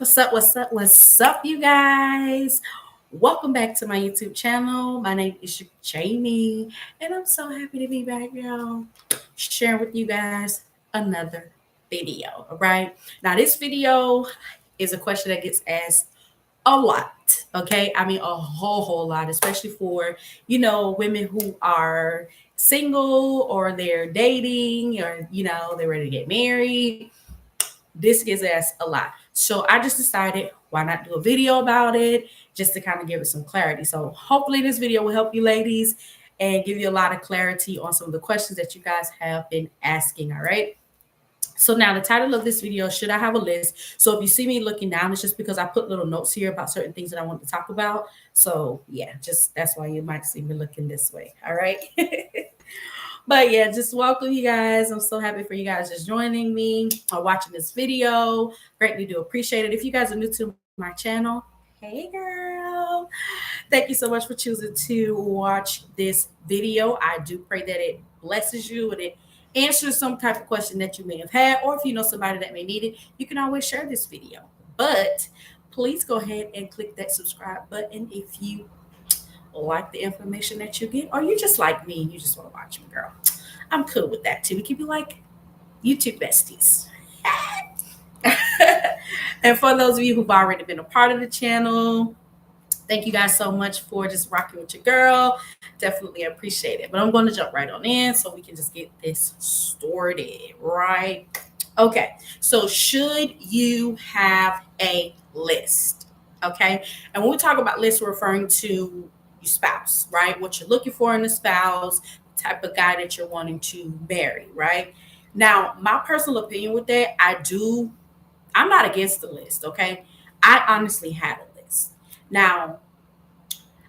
What's up? What's up? What's up, you guys? Welcome back to my YouTube channel. My name is Jamie, and I'm so happy to be back, y'all. Sharing with you guys another video. All right. Now, this video is a question that gets asked a lot. Okay. I mean, a whole lot, especially for, women who are single or they're dating or, they're ready to get married. This gets asked a lot. So I just decided, why not do a video about it just to kind of give it some clarity. So hopefully this video will help you ladies and give you a lot of clarity on some of the questions that you guys have been asking. All right. So now the title of this video, should I have a list? So if you see me looking down, it's just because I put little notes here about certain things that I want to talk about. So yeah, just that's why you might see me looking this way. All right. But yeah, just welcome you guys. I'm so happy for you guys just joining me or watching this video. Greatly do appreciate it. If you guys are new to my channel, hey girl. Thank you so much for choosing to watch this video. I do pray that it blesses you and it answers some type of question that you may have had, or if you know somebody that may need it, you can always share this video. But please go ahead and click that subscribe button if you like the information that you get, or you just like me and you just want to watch me, girl. I'm cool with that too. We can be like YouTube besties. And for those of you who've already been a part of the channel, thank you guys so much for just rocking with your girl. Definitely appreciate it. But I'm going to jump right on in so we can just get this started, right? Okay, so should you have a list? Okay, and when we talk about lists, we're referring to your spouse, right? What you're looking for in a spouse, type of guy that you're wanting to marry, right? Now, my personal opinion with that, I'm not against the list, okay? I honestly had a list. Now,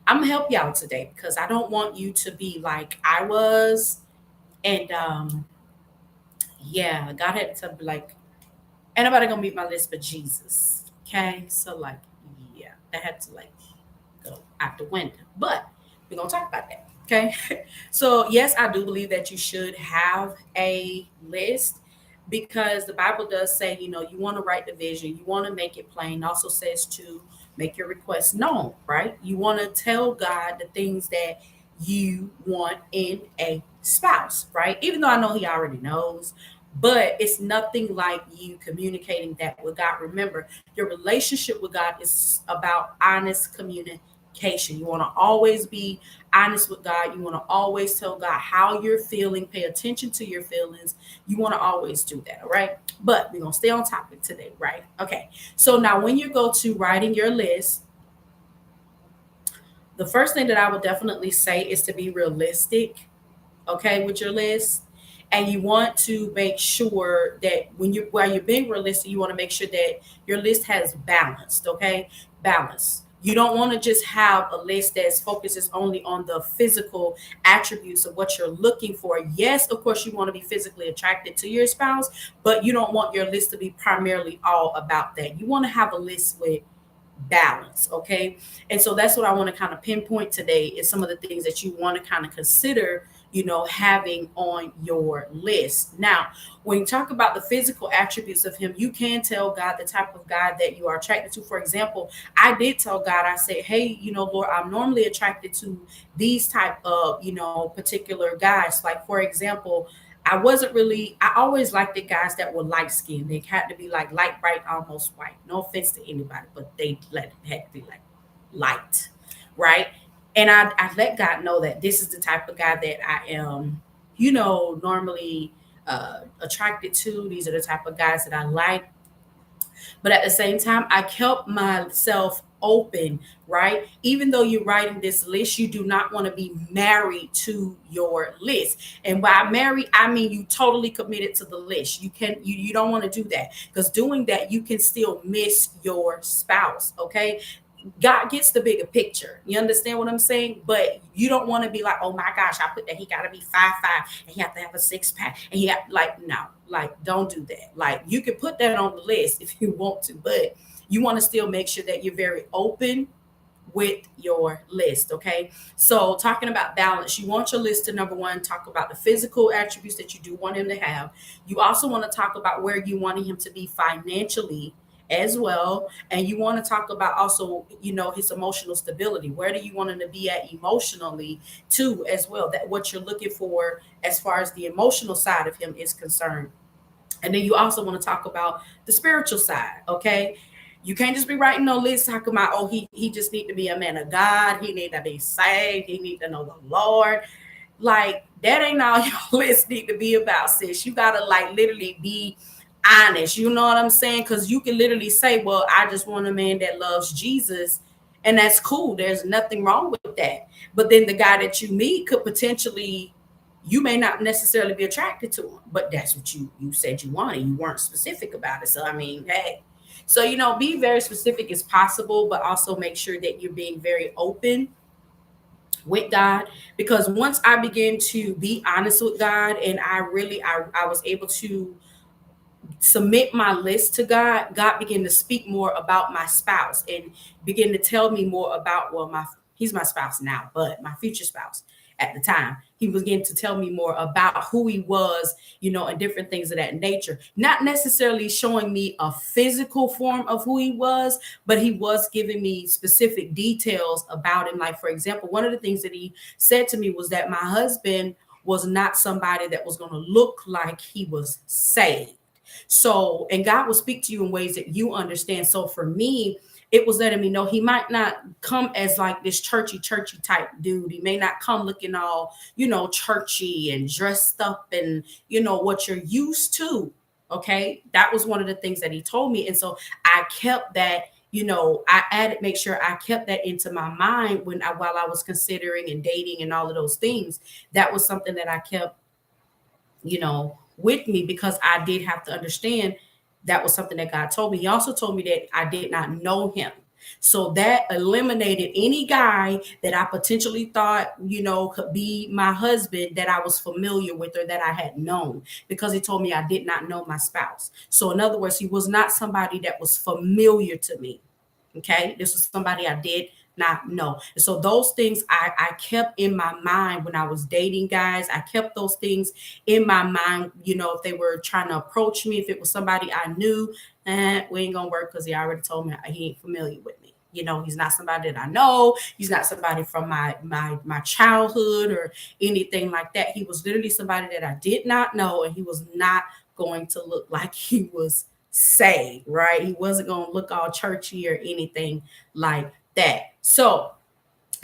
I'm gonna help y'all today because I don't want you to be like I was. And yeah, God had to be like, ain't nobody gonna meet my list but Jesus. Okay. So like, yeah, that had to like go out the window. But we're gonna talk about that. Okay. So yes, I do believe that you should have a list because the Bible does say, you want to write the vision, you want to make it plain. It also says to make your requests known, right? You want to tell God the things that you want in a spouse, right? Even though I know he already knows, but it's nothing like you communicating that with God. Remember, your relationship with God is about honest communication. You want to always be honest with God. You want to always tell God how you're feeling, pay attention to your feelings. You want to always do that, all right? But we're going to stay on topic today, right? Okay. So now when you go to writing your list, the first thing that I would definitely say is to be realistic, okay, with your list. And you want to make sure that while you're being realistic, you want to make sure that your list has balanced, okay? Balance. You don't want to just have a list that focuses only on the physical attributes of what you're looking for. Yes, of course, you want to be physically attracted to your spouse, but you don't want your list to be primarily all about that. You want to have a list with balance, okay? And so that's what I want to kind of pinpoint today is some of the things that you want to kind of consider, having on your list. Now, when you talk about the physical attributes of him, you can tell God the type of God that you are attracted to. For example, I did tell God, I said, hey, Lord, I'm normally attracted to these type of, particular guys. Like, for example, I always liked the guys that were light skinned. They had to be like light, bright, almost white. No offense to anybody, but had to be like light, right? And I let God know that this is the type of guy that I am, normally attracted to. These are the type of guys that I like. But at the same time, I kept myself open, right? Even though you're writing this list, you do not want to be married to your list. And by married, I mean you totally committed to the list. You don't want to do that because doing that, you can still miss your spouse. Okay. God gets the bigger picture. You understand what I'm saying? But you don't want to be like, oh my gosh, I put that he got to be 5'5" and he have to have a 6-pack. And he no, like don't do that. Like you can put that on the list if you want to, but you want to still make sure that you're very open with your list. Okay. So talking about balance, you want your list to number one, talk about the physical attributes that you do want him to have. You also want to talk about where you want him to be financially as well. And you want to talk about also, his emotional stability. Where do you want him to be at emotionally too, as well? That what you're looking for as far as the emotional side of him is concerned. And then you also want to talk about the spiritual side, okay? You can't just be writing no list talking about, oh, he just need to be a man of God. He need to be saved. He need to know the Lord. Like, that ain't all your list need to be about, sis. You gotta like literally be honest. You know what I'm saying? Because you can literally say, well, I just want a man that loves Jesus, and that's cool. There's nothing wrong with that. But then the guy that you meet could potentially, you may not necessarily be attracted to him, but that's what you said you wanted. You weren't specific about it. So I mean, hey. So be very specific as possible, but also make sure that you're being very open with God, because once I begin to be honest with God, and I was able to submit my list to God, God began to speak more about my spouse and begin to tell me more about, well, he's my spouse now, but my future spouse at the time. He began to tell me more about who he was, and different things of that nature. Not necessarily showing me a physical form of who he was, but he was giving me specific details about him. Like, for example, one of the things that he said to me was that my husband was not somebody that was going to look like he was saved. So, and God will speak to you in ways that you understand. So for me, it was letting me know he might not come as like this churchy type dude. He may not come looking all, churchy and dressed up and, what you're used to. Okay. That was one of the things that he told me. And so I kept that, make sure I kept that into my mind while I was considering and dating and all of those things. That was something that I kept, with me, because I did have to understand that was something that God told me. He also told me that I did not know him. So that eliminated any guy that I potentially thought, could be my husband that I was familiar with or that I had known, because he told me I did not know my spouse. So in other words, he was not somebody that was familiar to me. Okay. This was somebody I did not know. And so those things I kept in my mind when I was dating guys. I kept those things in my mind, if they were trying to approach me, if it was somebody I knew, we ain't gonna work, because he already told me he ain't familiar with me. He's not somebody that I know. He's not somebody from my childhood or anything like that. He was literally somebody that I did not know, and he was not going to look like he was saved, right? He wasn't going to look all churchy or anything like that. So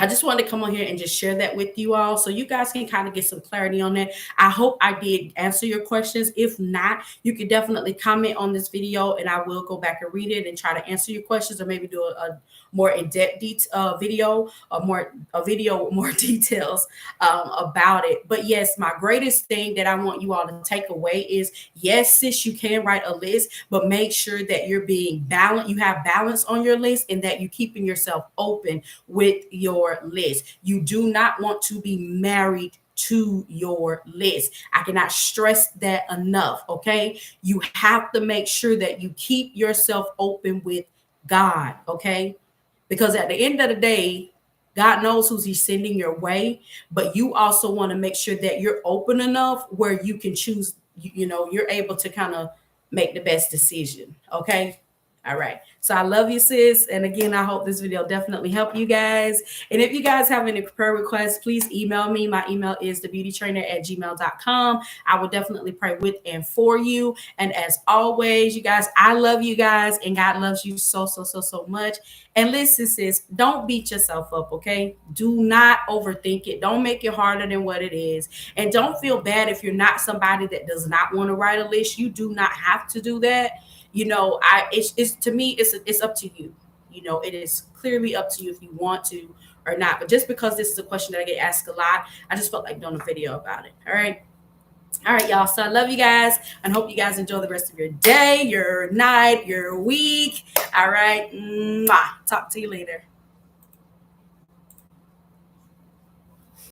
I just wanted to come on here and just share that with you all so you guys can kind of get some clarity on that. I hope I did answer your questions. If not, you can definitely comment on this video and I will go back and read it and try to answer your questions, or maybe do a more in-depth video, a video with more details about it. But yes, my greatest thing that I want you all to take away is, yes, sis, you can write a list, but make sure that you're being balanced. You have balance on your list, and that you're keeping yourself open with your list. You do not want to be married to your list. I cannot stress that enough. Okay. You have to make sure that you keep yourself open with God. Okay. Because at the end of the day, God knows who's he's sending your way, but you also want to make sure that you're open enough where you can choose, you're able to kind of make the best decision. Okay. All right. So I love you, sis. And again, I hope this video definitely helped you guys. And if you guys have any prayer requests, please email me. My email is thebeautytrainer@gmail.com. I will definitely pray with and for you. And as always, you guys, I love you guys, and God loves you so, so, so, so much. And listen, sis, don't beat yourself up, okay? Do not overthink it. Don't make it harder than what it is. And don't feel bad if you're not somebody that does not want to write a list. You do not have to do that. It's to me, it's up to you. It is clearly up to you if you want to or not. But just because this is a question that I get asked a lot, I just felt like doing a video about it. All right, y'all. So I love you guys and hope you guys enjoy the rest of your day, your night, your week. All right. Mwah. Talk to you later.